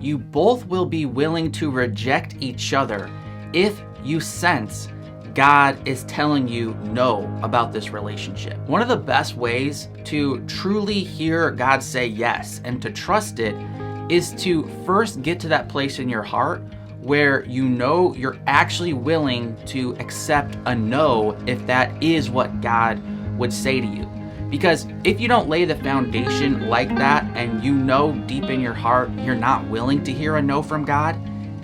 you both will be willing to reject each other if you sense God is telling you no about this relationship. One of the best ways to truly hear God say yes and to trust it is to first get to that place in your heart where you know you're actually willing to accept a no if that is what God would say to you. Because if you don't lay the foundation like that and you know deep in your heart you're not willing to hear a no from God,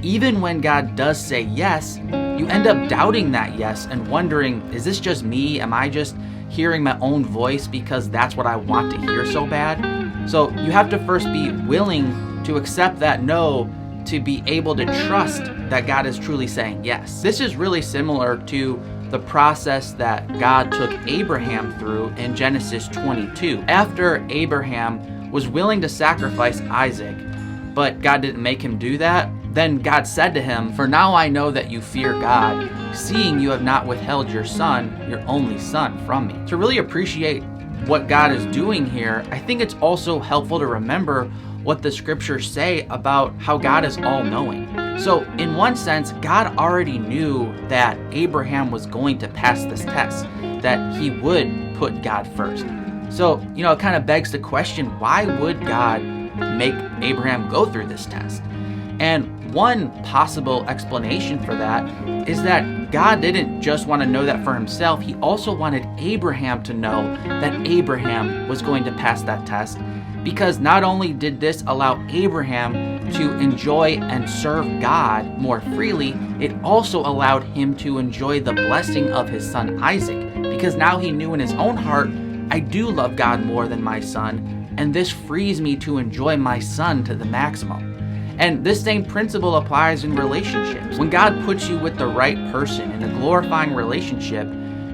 even when God does say yes, you end up doubting that yes and wondering, is this just me? Am I just hearing my own voice because that's what I want to hear so bad? So you have to first be willing to accept that no to be able to trust that God is truly saying yes. This is really similar to the process that God took Abraham through in Genesis 22. After Abraham was willing to sacrifice Isaac, but God didn't make him do that, then God said to him, "For now I know that you fear God, seeing you have not withheld your son, your only son, from me." To really appreciate what God is doing here, I think it's also helpful to remember what the scriptures say about how God is all-knowing. So in one sense, God already knew that Abraham was going to pass this test, that he would put God first. So, it kind of begs the question, why would God make Abraham go through this test? And one possible explanation for that is that God didn't just want to know that for himself, he also wanted Abraham to know that Abraham was going to pass that test, because not only did this allow Abraham to enjoy and serve God more freely, it also allowed him to enjoy the blessing of his son Isaac, because now he knew in his own heart, I do love God more than my son, and this frees me to enjoy my son to the maximum. And this same principle applies in relationships. When God puts you with the right person in a glorifying relationship,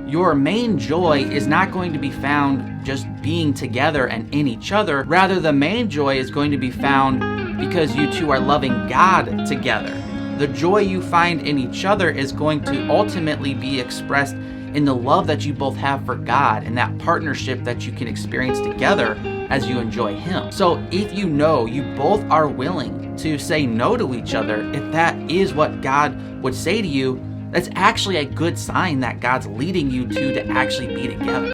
your main joy is not going to be found just being together and in each other. Rather, the main joy is going to be found because you two are loving God together. The joy you find in each other is going to ultimately be expressed in the love that you both have for God and that partnership that you can experience together as you enjoy Him. So if you know you both are willing to say no to each other, if that is what God would say to you, that's actually a good sign that God's leading you to actually be together.